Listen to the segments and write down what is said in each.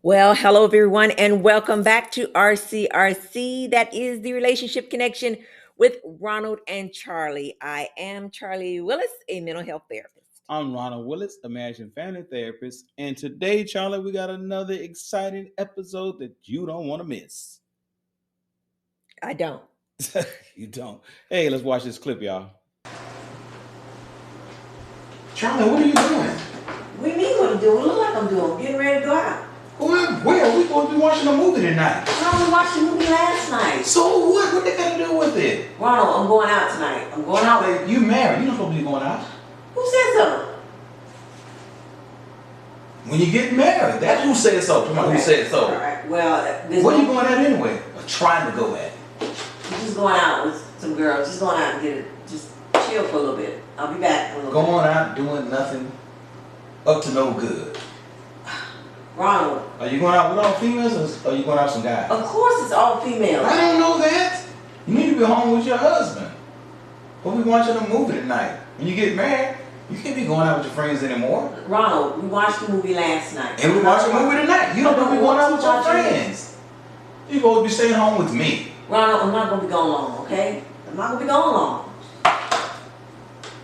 Well, hello everyone, and welcome back to RCRC. That is the relationship connection with Ronald and Charlie. I am Charlie Willis, a mental health therapist. I'm Ronald Willis, a marriage and family therapist, and today, Charlie, we got another exciting episode that you don't want to miss. I don't. You don't. Hey, let's watch this clip, y'all. Charlie, what are you doing? What do you mean what I'm doing? Look like I'm doing. I'm getting ready to go out. Where? We supposed to be watching a movie tonight. Ronald, we watched the movie last night. So what? What they got to do with it? Ronald, I'm going out tonight. I'm going out. Charlie, you married. You're not supposed to be going out. Who said so? When you get married, that's who said so. Come on, who said so? All right. Well, Where you going at anyway? Or trying to go at? I'm just going out with some girls. Just going out and get it. Just chill for a little bit. I'll be back in a little bit. Going out doing nothing, up to no good. Ronald. Are you going out with all females, or are you going out with some guys? Of course it's all females. I don't know that. You need to be home with your husband. But we watching a movie tonight. When you get married, you can't be going out with your friends anymore. Ronald, we watched the movie last night. And we watching a movie tonight. You don't want to be going out with your friends. You're supposed to be staying home with me. Ronald, I'm not going to be gone long, okay? I'm not going to be gone long.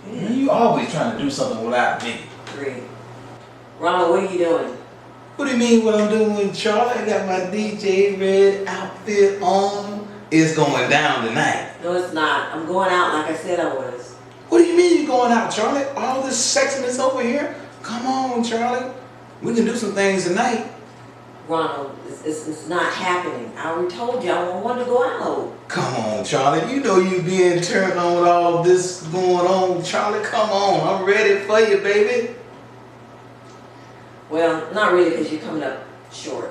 Man, you always trying to do something without me. Great. Ronald, what are you doing? What do you mean what I'm doing, Charlie? I got my DJ Red outfit on. It's going down tonight. No, it's not. I'm going out like I said I was. What do you mean you're going out, Charlie? All this sexiness over here? Come on, Charlie. We can do some things tonight. Ronald, it's not happening. I already told you I don't want to go out. Come on, Charlie. You know you being turned on with all this going on. Charlie, come on. I'm ready for you, baby. Well, not really, because you're coming up short.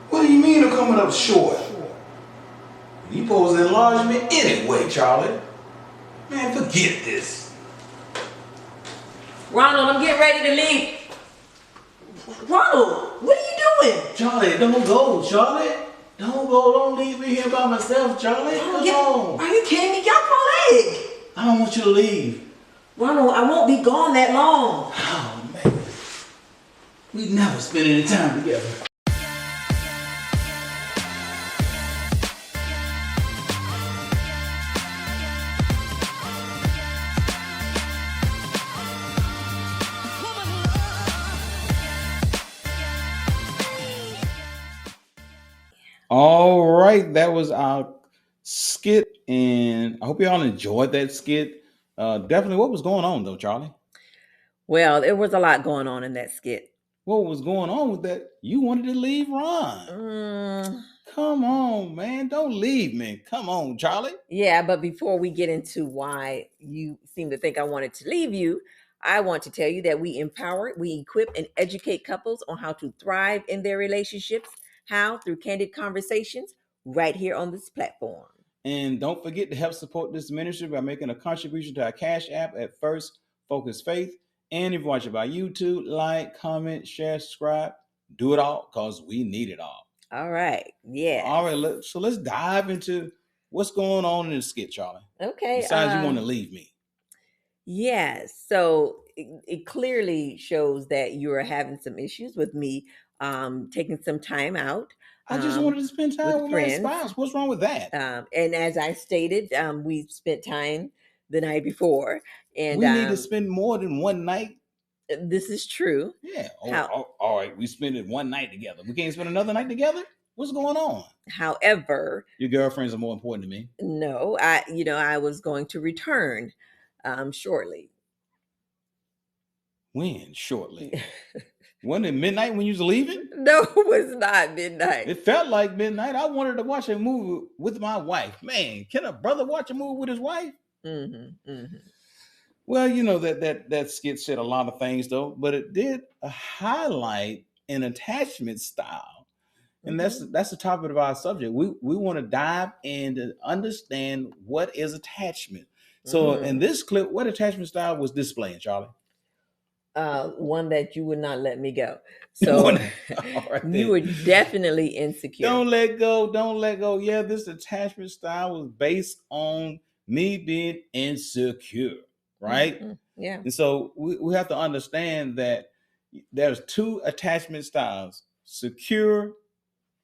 What do you mean I'm coming up short? You supposed to enlarge me anyway, Charlie. Man, forget this. Ronald, I'm getting ready to leave. Ronald, what are you doing? Charlie, don't go, Charlie. Don't go. Don't leave me here by myself, Charlie. Come on. Are you kidding me? Get off my leg. I don't want you to leave. Ronald, I won't be gone that long. Oh, man. We never spend any time together. All right, that was our skit, and I hope you all enjoyed that skit. Definitely, what was going on though, Charlie? Well, there was a lot going on in that skit. What was going on with that? You wanted to leave Ron. Come on, man. Don't leave me. Come on, Charlie. Yeah, but before we get into why you seem to think I wanted to leave you, I want to tell you that we empower, we equip, and educate couples on how to thrive in their relationships. How? Through candid conversations right here on this platform. And don't forget to help support this ministry by making a contribution to our Cash App at First Focus Faith. And if you're watching by YouTube, like, comment, share, subscribe. Do it all because we need it all. All right. Yeah. All right. So let's dive into what's going on in the skit, Charlie. Okay. Besides, you want to leave me. Yeah. So it clearly shows that you're having some issues with me taking some time out. I just wanted to spend time with friends. my spouse. What's wrong with that? And as I stated, we spent time the night before. And we need to spend more than one night. This is true. Yeah. All right. We spend it one night together. We can't spend another night together? What's going on? However, your girlfriends are more important to me. No, I was going to return shortly. When? Shortly? Wasn't it midnight when you was leaving? No, it was not midnight. It felt like midnight. I wanted to watch a movie with my wife. Man, can a brother watch a movie with his wife? Mm-hmm, mm-hmm. Well, you know that skit said a lot of things though, but it did highlight an attachment style, and that's the topic of our subject. We want to dive in to understand what is attachment. So in this clip, what attachment style was displaying, Charlie? One that you would not let me go. So right, you were definitely insecure. Don't let go. Don't let go. Yeah, this attachment style was based on me being insecure. Right? Mm-hmm. Yeah. And so we have to understand that there's two attachment styles. secure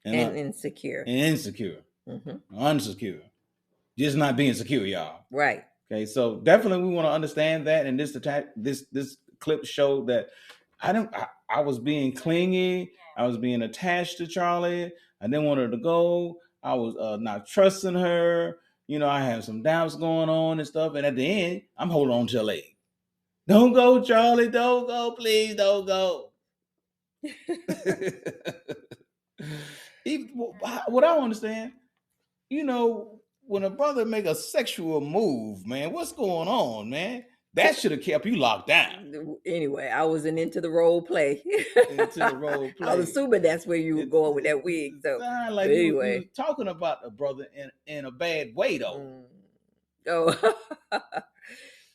And insecure. and insecure, unsecure, just not being secure, y'all. Right. Okay, so definitely we want to understand that, and this clip showed that I was being clingy, I was being attached to Charlie, I didn't want her to go, I was not trusting her, you know, I had some doubts going on and stuff, and at the end, I'm holding on to her leg. Don't go, Charlie, don't go, please don't go. Even, what I don't understand, you know, when a brother make a sexual move, man, what's going on, man? That should have kept you locked down. Anyway, I wasn't into the role play. Into the role I was play. assuming that's where you were going with that wig. So, Like but you anyway. was talking about the brother in a bad way though. Oh,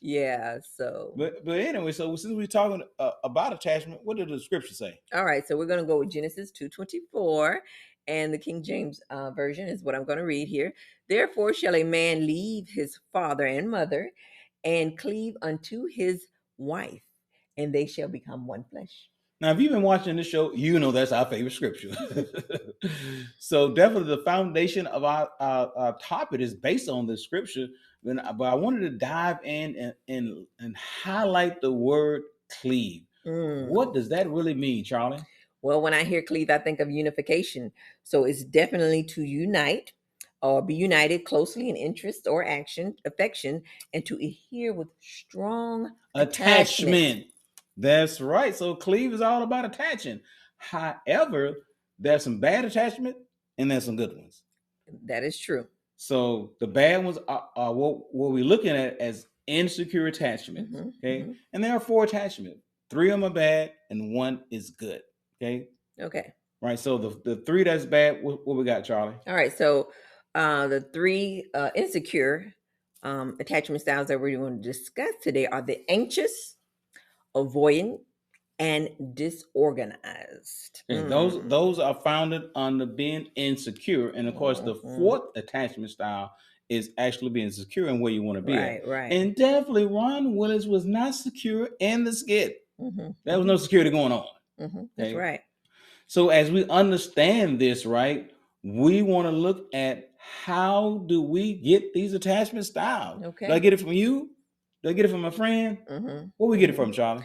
yeah. So, But anyway, so since we're talking about attachment, what did the scripture say? all right. So we're going to go with Genesis 2:24, and the King James version is what I'm going to read here. Therefore shall a man leave his father and mother, and cleave unto his wife, and they shall become one flesh. Now, if you've been watching this show, you know that's our favorite scripture. So definitely the foundation of our topic is based on this scripture. But I wanted to dive in and highlight the word cleave. What does that really mean, Charlie? Well, when I hear cleave, I think of unification. So it's definitely to unite or be united closely in interest or affection, and to adhere with strong attachment. That's right. So cleave is all about attaching. However, there's some bad attachment and there's some good ones. That is true. So the bad ones are what we're looking at as insecure attachments. Okay. And there are 4 attachments. 3 of them are bad and 1 is good. Okay. Okay. Right. So the 3 that's bad, what we got, Charlie? All right. So the 3 insecure attachment styles that we're going to discuss today are the anxious, avoidant, and disorganized. Okay, those are founded on the being insecure, and of course, the 4th attachment style is actually being secure in where you want to be at. Right. And definitely, Ron Willis was not secure in the skit. There was no security going on. That's right. So as we understand this, right, we want to look at how do we get these attachment styles. Okay. Do I get it from you? Do I get it from a friend? Where we get it from, Charlie?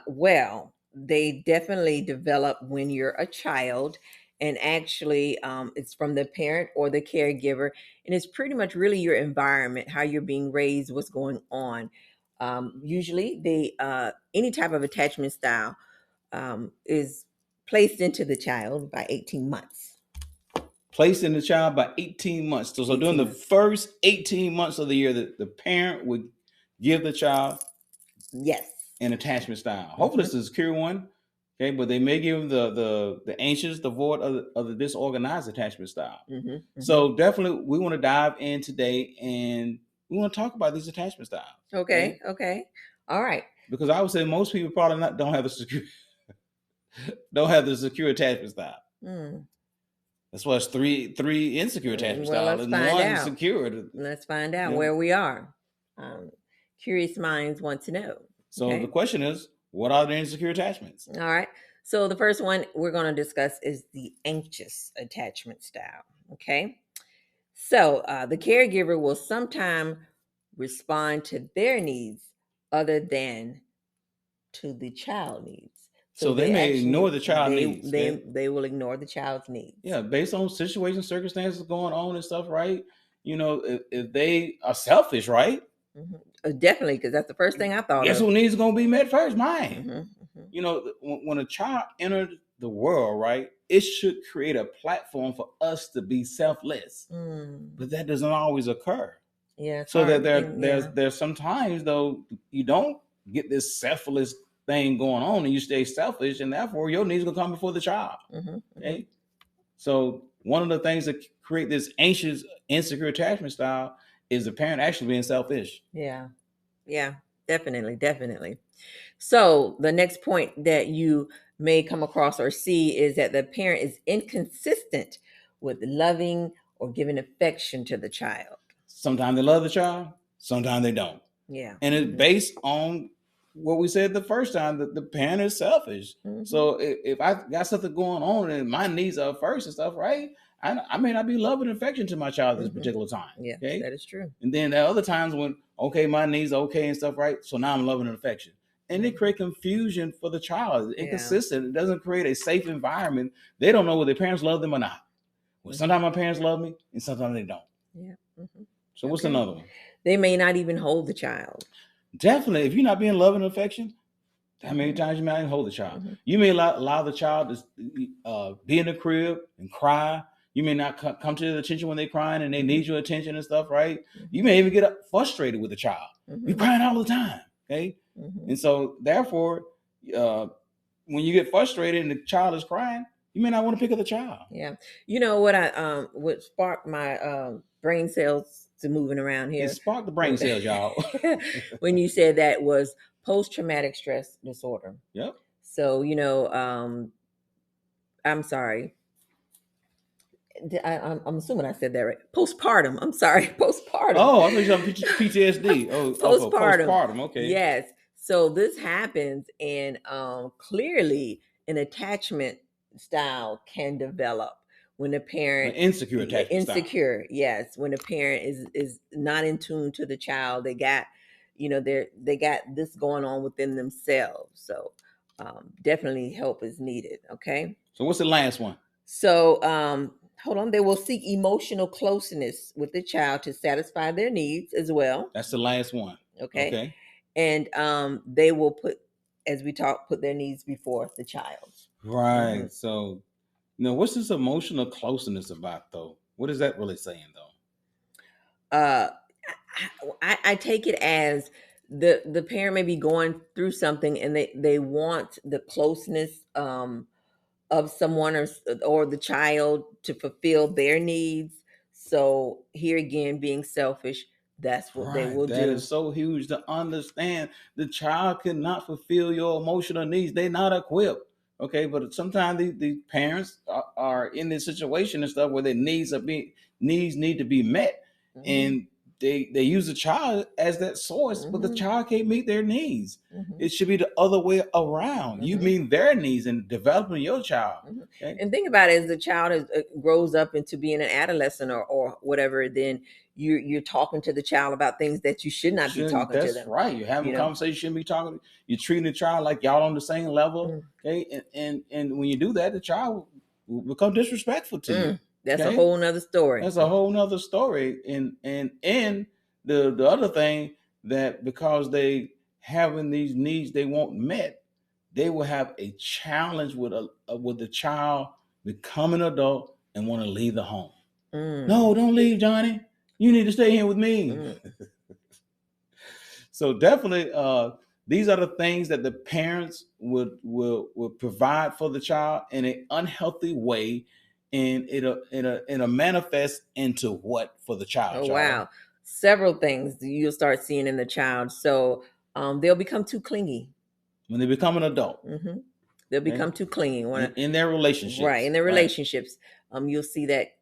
Well, they definitely develop when you're a child, and actually it's from the parent or the caregiver, and it's pretty much really your environment, how you're being raised, what's going on. Usually they any type of attachment style is placed into the child by 18 months. Placed in the child by 18 months. So during the first 18 months of the year, the parent would give the child an attachment style. Hopefully it's a secure one. Okay, but they may give the anxious, the void, of the disorganized attachment style. So definitely we want to dive in today and we want to talk about these attachment styles. Okay. All right. Because I would say most people probably don't have the secure attachment style. That's why it's three insecure attachment styles and 1 secure. Let's find out where we are. Curious minds want to know. So the question is, what are the insecure attachments? All right. So the first one we're going to discuss is the anxious attachment style. Okay. So the caregiver will sometimes respond to their needs other than to the child needs. So they may ignore the child needs. They will ignore the child's needs. Yeah, based on situations, circumstances going on and stuff, right? You know, if they are selfish, right? Definitely, because that's the first thing I thought. Guess who needs going to be met first? Mine. You know, when a child entered the world, right, it should create a platform for us to be selfless, but that doesn't always occur. Yeah. So that there's sometimes though you don't get this selfless thing going on and you stay selfish, and therefore your needs will come before the child. Okay. So one of the things that create this anxious, insecure attachment style is the parent actually being selfish. Yeah, definitely. So the next point that you may come across or see is that the parent is inconsistent with loving or giving affection to the child. Sometimes they love the child, sometimes they don't. Yeah. And it's based on what we said the first time, that the parent is selfish. So if I got something going on and my needs are first and stuff, right? I may not be loving and affection to my child at this particular time. Yeah, okay, that is true. And then there are other times when, okay, my needs are okay and stuff, right? So now I'm loving and affection. And it create confusion for the child. It's inconsistent. It doesn't create a safe environment. They don't know whether their parents love them or not. Well, sometimes my parents love me and sometimes they don't. Yeah. So what's another one? They may not even hold the child. Definitely. If you're not being loving and affection, how many times you may not even hold the child? You may allow the child to be in the crib and cry. You may not come to their attention when they're crying and they need your attention and stuff, right? You may even get frustrated with the child. You're crying all the time, okay? And so, therefore, when you get frustrated and the child is crying, you may not want to pick up the child. Yeah. You know what sparked my brain cells to moving around here? It sparked the brain cells, y'all. When you said that was post-traumatic stress disorder. Yep. So, I'm sorry. I'm assuming I said that right. Postpartum. I'm sorry. Postpartum. Oh, I thought you said PTSD. Postpartum. Okay. Yes. So this happens, and clearly an attachment style can develop when a parent insecure attachment style. Yes, when a parent is not in tune to the child, they got they got this going on within themselves. So definitely help is needed. Okay. So what's the last one? So hold on. They will seek emotional closeness with the child to satisfy their needs as well. That's the last one. Okay. And they will put their needs before the child. Right. So, what's this emotional closeness about, though? What is that really saying, though? I take it as the parent may be going through something, and they want the closeness of someone or the child to fulfill their needs. So here again, being selfish, that's what they will do. That is so huge to understand. The child cannot fulfill your emotional needs. They're not equipped. Okay, but sometimes the parents are in this situation and stuff where their needs need to be met, and they use the child as that source, but the child can't meet their needs. It should be the other way around. You meet their needs and developing your child. Okay? And think about it, as the child grows up into being an adolescent or whatever, then you're talking to the child about things that you should not be talking to them. That's right. You're having a conversation, you shouldn't be talking. You're treating the child like y'all on the same level. Okay. And when you do that, the child will become disrespectful to you. That's a whole nother story. That's a whole nother story. And the other thing, that because they having these needs they want met, they will have a challenge with the child becoming an adult and want to leave the home. No, don't leave, Johnny. You need to stay here with me. So definitely, these are the things that the parents will provide for the child in an unhealthy way, and it'll manifest into what for the child. Oh, wow. Several things you'll start seeing in the child. So they'll become too clingy when they become an adult. They'll become too clingy in their relationships. Right, in their relationships. You'll see that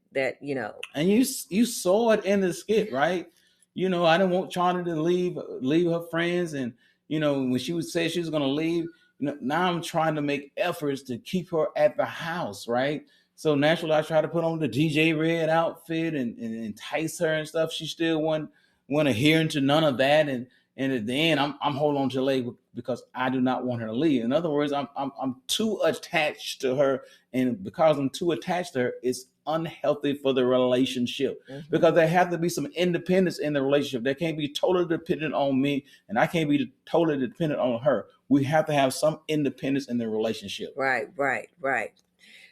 and you saw it in the skit, right? I didn't want Charlie to leave her friends, and when she would say she was going to leave, now I'm trying to make efforts to keep her at the house, right? So naturally, I try to put on the DJ Red outfit and entice her and stuff. She still wasn't adhering to none of that, and at the end, I'm holding on to leg because I do not want her to leave. In other words, I'm too attached to her, and because I'm too attached to her, it's unhealthy for the relationship, because there have to be some independence in the relationship. They can't be totally dependent on me, and I can't be totally dependent on her. We have to have some independence in the relationship. Right.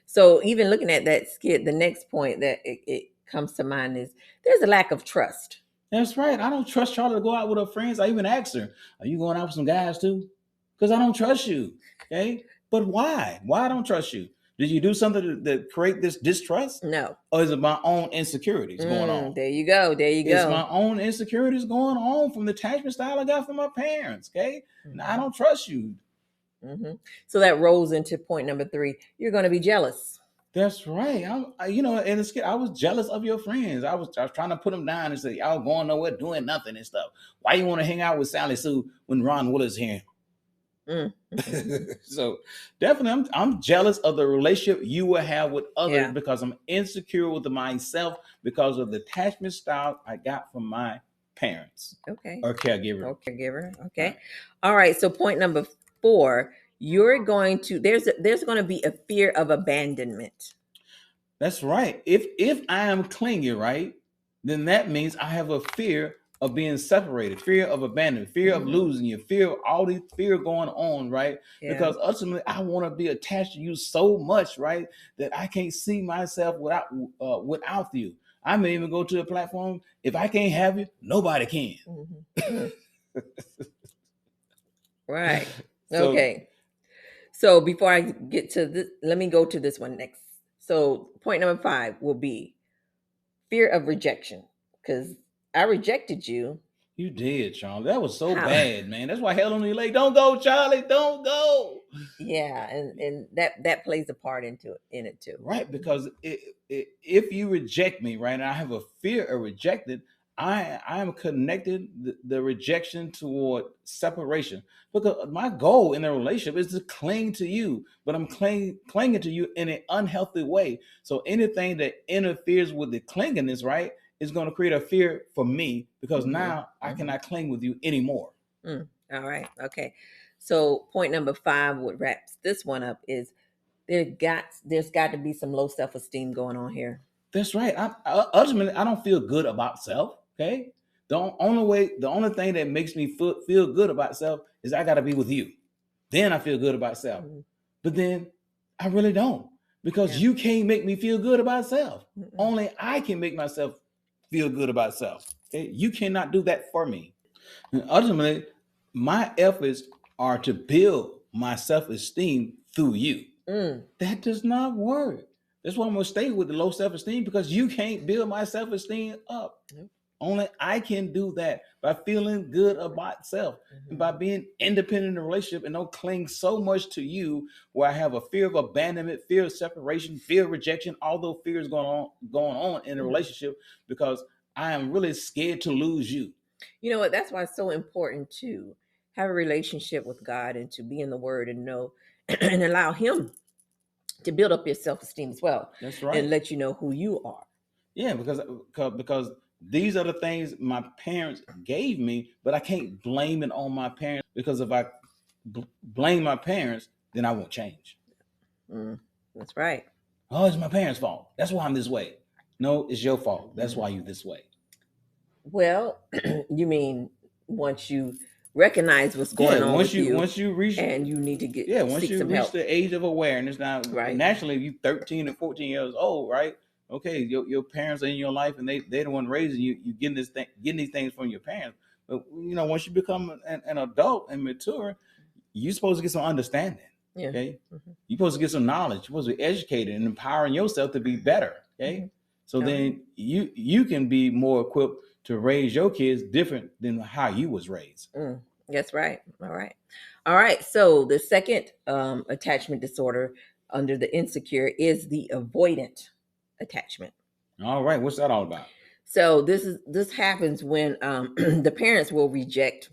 So even looking at that skit, the next point that it comes to mind is there's a lack of trust. That's right. I don't trust Charlotte to go out with her friends. I even asked her, are you going out with some guys too? Because I don't trust you. Okay. But why? Why I don't trust you? Did you do something to create this distrust? No. Or is it my own insecurities going on? There you go. It's my own insecurities going on from the attachment style I got from my parents. Okay. Now, I don't trust you. So that rolls into point number 3. You're going to be jealous. That's right. In the skit, I was jealous of your friends. I was trying to put them down and say, y'all going nowhere, doing nothing and stuff. Why you want to hang out with Sally Sue when Ron Willis here? Mm. So definitely, I'm jealous of the relationship you will have with others Yeah. because I'm insecure with myself because of the attachment style I got from my parents Okay. or caregiver. Or caregiver. Okay. Right. All right. So point number 4, you're going to there's going to be a fear of abandonment. That's right. If I am clingy, right, then that means I have a fear of being separated, fear of abandonment, fear of Mhm. losing you, fear of all these fear going on, right? Yeah. Because ultimately I want to be attached to you so much, right, that I can't see myself without you. I may even go to a platform. If I can't have you, nobody can. Mhm. Mm. Right. So Okay. So before I get to this, let me go to this one next. So point number 5 will be fear of rejection, because I rejected you. you did, Charlie. That was so How? bad, man. That's why hell on your leg. Don't go, Charlie. Don't go. Yeah, and that plays a part into it in it too. Right, because if you reject me, right, and I have a fear of rejected, I am connected the rejection toward separation. Because my goal in a relationship is to cling to you, but I'm clinging to you in an unhealthy way. So anything that interferes with the clinginess, right, is going to create a fear for me because Mm-hmm. now I Mm-hmm. cannot cling with you anymore. All right. Okay. So point number 5, what wraps this one up is there's got to be some low self-esteem going on here. That's right. Ultimately, I don't feel good about self. Okay. The only thing that makes me feel good about self is I got to be with you. Then I feel good about self. Mhm. But then I really don't because Yeah. you can't make me feel good about self. Mm-mm. Only I can make myself feel good about self. Okay. You cannot do that for me. And ultimately, my efforts are to build my self esteem through you. Mm. That does not work. That's why I'm gonna stay with the low self-esteem because you can't build my self-esteem up. Nope. Only I can do that by feeling good about self and by Mhm. being independent in a relationship and don't cling so much to you where I have a fear of abandonment, fear of separation, fear of rejection, all those fears going on in a Mhm. relationship because I am really scared to lose you. You know what? That's why it's so important to have a relationship with God and to be in the Word and know and allow Him to build up your self esteem as well That's and right. let you know who you are. Yeah, because these are the things my parents gave me, but I can't blame it on my parents because if I blame my parents, then I won't change. Mm, that's right. Oh, it's my parents' fault. That's why I'm this way. No, it's your fault. That's Mhm. why you're this way. Well, you mean once you recognize what's Yeah, going on with you once you reach and you need to once seek you some reach help, the age of awareness, now right? naturally you 13 and 14 years old, right? Okay, your parents are in your life and they the one raising you. You getting these things from your parents. But once you become an adult and mature, you're supposed to get some understanding. Yeah. Okay, Hmm. you're supposed to get some knowledge. You're supposed to be educated and empowering yourself to be better. Hmm. Okay, so All right. then you can be more equipped to raise your kids different than how you was raised. Mm, that's right. All right. All right. So the second attachment disorder under the insecure is the avoidant attachment. All right, what's that all about? So this happens when the parents will reject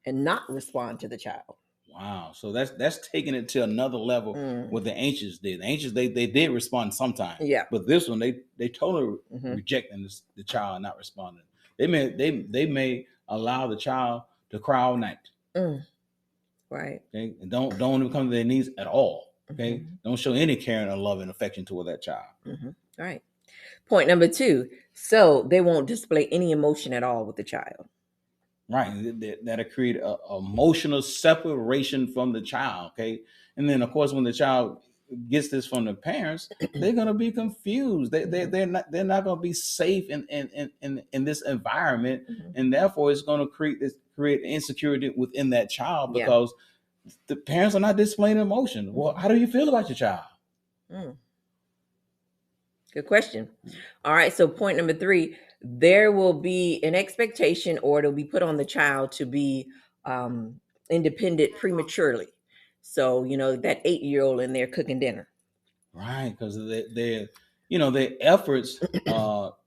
and not respond to the child. Wow. So that's taking it to another level Mm, what the ancients did. The ancients they did respond sometime, yeah. but this one they totally Hmm. rejecting the child and not responding. They may allow the child to cry all night. Mm, right. Okay, and don't even come to their knees at all. Okay, Hmm. don't show any caring or love and affection toward that child. Hmm. Right. Point number 2. So they won't display any emotion at all with the child. Right, that'll create a emotional separation from the child. Okay, and then of course when the child gets this from the parents, they're gonna be confused. Hmm. They're not gonna be safe in this environment, Hmm. and therefore it's gonna create insecurity within that child Yeah. because the parents are not displaying emotion. Well, Hmm. how do you feel about your child? Mm, good question. All right. So point number 3, there will be an expectation or it'll be put on the child to be um, independent prematurely. So, that 8-year-old in there cooking dinner. Right, because their efforts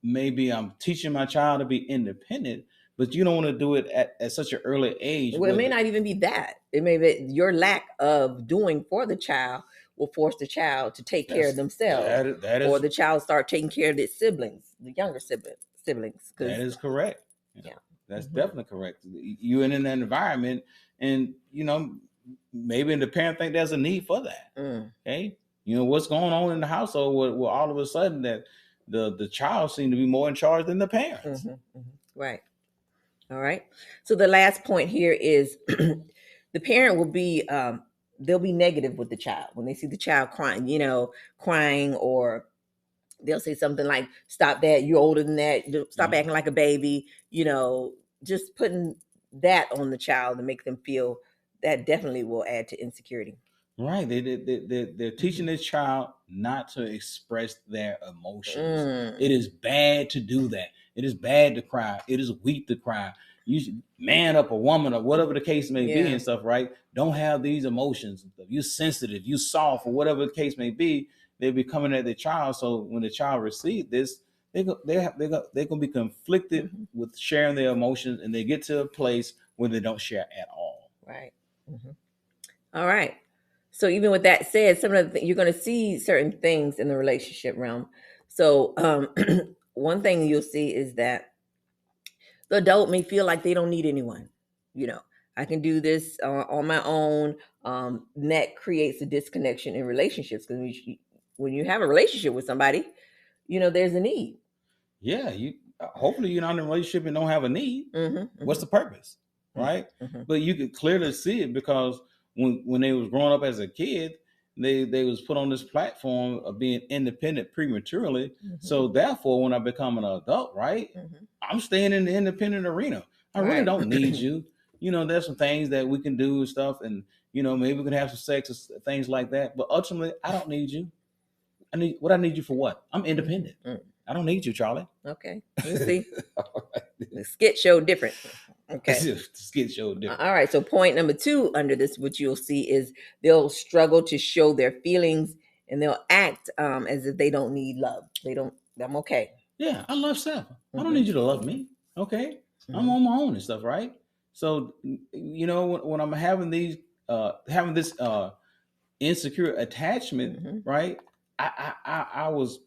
maybe I'm teaching my child to be independent, but you don't want to do it at such an early age. Well, it may not even be that. It may be your lack of doing for the child will force the child to take care of themselves, or the child start taking care of its siblings, the younger siblings. That is correct. Yeah, that's definitely correct. You're in that environment, and maybe the parent think there's a need for that. Okay, what's going on in the household where all of a sudden that the child seems to be more in charge than the parents. Right. All right. So the last point here is the parent will be they'll be negative with the child when they see the child crying, or they'll say something like, "Stop that! You're older than that. Stop acting like a baby." Just putting that on the child to make them feel that definitely will add to insecurity. Right. They're teaching this child not to express their emotions. It is bad to do that. It is bad to cry. It is weak to cry. You should man up, a woman, or whatever the case may be and stuff, right? Don't have these emotions. You sensitive, you soft, or whatever the case may be. They'll be coming at the child. So when the child receives this, they're gonna be conflicted with sharing their emotions, and they get to a place where they don't share at all. Right. All right. So even with that said, some of the you're going to see certain things in the relationship realm. So one thing you'll see is that the adult may feel like they don't need anyone. I can do this on my own. That creates a disconnection in relationships, because when you have a relationship with somebody, there's a need. Yeah, hopefully you're not in a relationship and don't have a need. What's the purpose, right? But you could clearly see it, because when they was growing up as a kid, they was put on this platform of being independent prematurely. So therefore, when I become an adult, right, I'm staying in the independent arena. I really don't need you. There's some things that we can do and stuff, and maybe we can have some sex and things like that. But ultimately, I don't need you. I need you for what? I'm independent. I don't need you, Charlie. Okay. Let's see. The skit show different. Okay. Skit show different. All right. So point number 2 under this, what you'll see is they'll struggle to show their feelings, and they'll act as if they don't need love. I'm okay. Yeah, I love self. I don't need you to love me. Okay. I'm on my own and stuff, right? So, when I'm having this insecure attachment, right? I was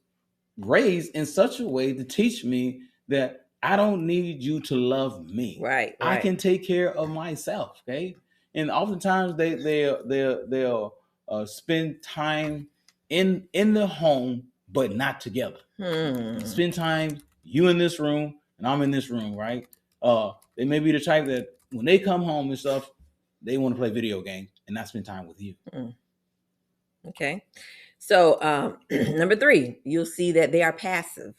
raised in such a way to teach me that I don't need you to love me. Right. I can take care of myself. Okay. And oftentimes they'll spend time in the home, but not together. Spend time, you in this room and I'm in this room, right? They may be the type that when they come home and stuff, they want to play video games and not spend time with you. Okay. So number 3, you'll see that they are passive.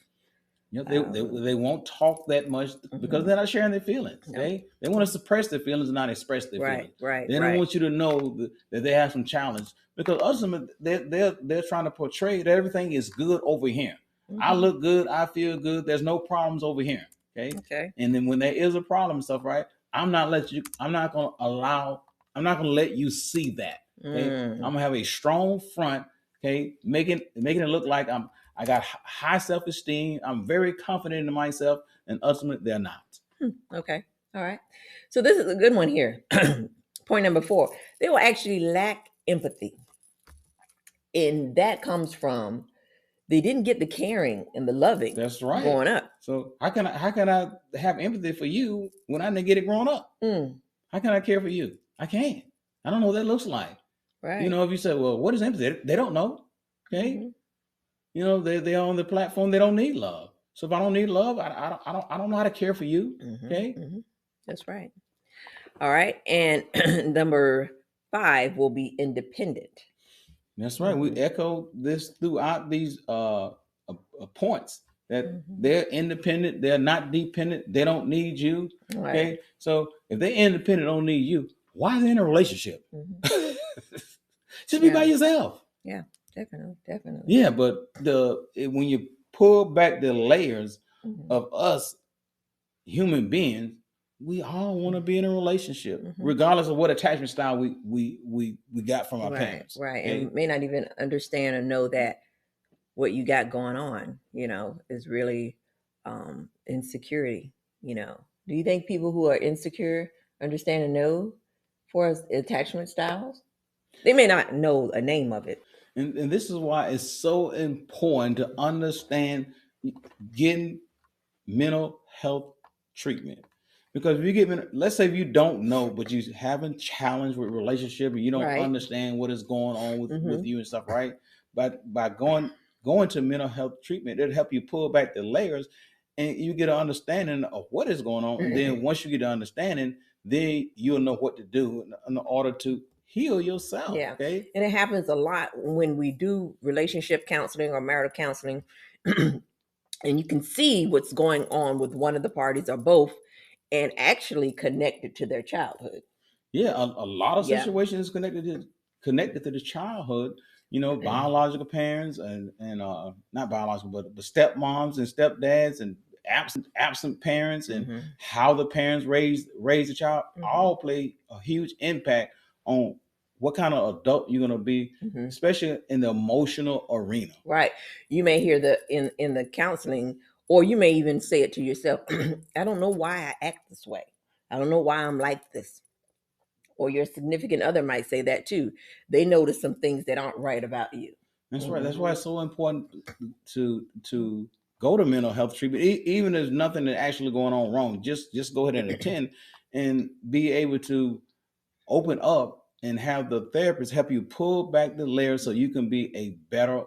They won't talk that much because they're not sharing their feelings. Okay, they want to suppress their feelings and not express their feelings. Right. They don't want you to know that they have some challenge, because ultimately they're trying to portray that everything is good over here. I look good, I feel good. There's no problems over here. Okay. And then when there is a problem and stuff, right? I'm not gonna let you see that. Okay, I'm gonna have a strong front. Okay, making it look like I got high self-esteem. I'm very confident in myself, and ultimately they're not. Okay. All right. So this is a good one here. Point number 4, they will actually lack empathy. And that comes from they didn't get the caring and the loving. That's right. Growing up. So how can I have empathy for you when I didn't get it growing up? How can I care for you? I can't. I don't know what that looks like. Right. If you say, well, what is empathy? They don't know. Okay. They're on the platform. They don't need love. So if I don't need love, I don't know how to care for you. Okay. That's right. All right. And number 5 will be independent. That's right. We echo this throughout these points that they're independent. They're not dependent. They don't need you. Right. Okay. So if they're independent, don't need you, why are they in a relationship? Just be by yourself. Yeah, definitely. Yeah, but when you pull back the layers of us human beings, we all want to be in a relationship, regardless of what attachment style we got from our parents. Right. Okay? And may not even understand or know that what you got going on, is really insecurity, Do you think people who are insecure understand and know for attachment styles? They may not know a name of it. And this is why it's so important to understand getting mental health treatment. Because if you get, let's say if you don't know, but you haven't challenged with relationship and you don't Right. understand what is going on with Mm-hmm. you and stuff, right? But by going to mental health treatment, it'll help you pull back the layers and you get an understanding of what is going on. And then once you get an understanding, then you'll know what to do in order to heal yourself. Yeah. Okay. And it happens a lot when we do relationship counseling or marital counseling. And you can see what's going on with one of the parties or both and actually connect it to their childhood. Yeah, a lot of Yeah. situations connected to the childhood. You know, biological parents and not biological, but stepmoms and stepdads and absent parents and Mm-hmm. how the parents raise the child Mm-hmm. all play a huge impact on what kind of adult you're gonna be, Mm-hmm. especially in the emotional arena. Right. You may hear the in the counseling, or you may even say it to yourself. I don't know why I act this way. I don't know why I'm like this. Or your significant other might say that too. They notice some things that aren't right about you. That's right. That's Mm-hmm. why it's so important to go to mental health treatment, even if there's nothing that actually going on wrong. Just go ahead and attend, and be able to open up and have the therapist help you pull back the layers so you can be a better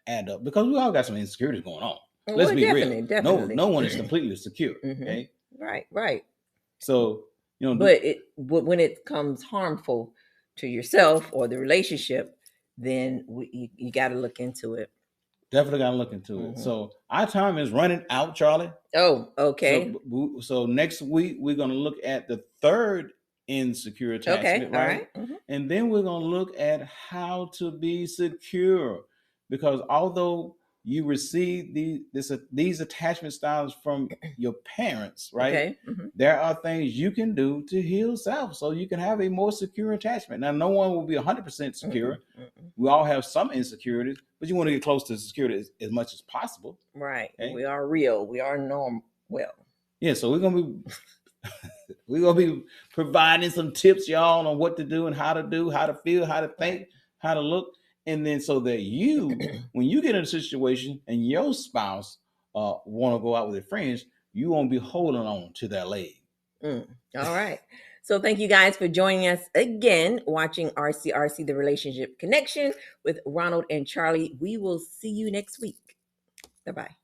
adult. Because we all got some insecurities going on. Let's Well, be real. definitely. No one is completely secure. Mm-hmm. Okay, Right, right. so But when it comes harmful to yourself or the relationship, then you got to look into it. definitely got to look into it. Mm-hmm. So our time is running out, Charlie. Oh, okay. So next week we're going to look at the third insecure Okay, attachment, all right? right. Mm-hmm. And then we're going to look at how to be secure, because although you receive these attachment styles from your parents, right? Okay. Mm-hmm. There are things you can do to heal self so you can have a more secure attachment. Now, no one will be 100% secure. Mm-mm. We all have some insecurities, but you want to get close to security as much as possible. Right. Okay? We are real. We are normal. Well, Yeah, so we're gonna be providing some tips, y'all, on what to do and how to do, how to feel, how to think, right. how to look, and then so that you, when you get in a situation and your spouse want to go out with their friends, you won't be holding on to their leg. All right. So thank you guys for joining us again, watching RCRC, the Relationship Connection with Ronald and Charlie. We will see you next week. Bye-bye.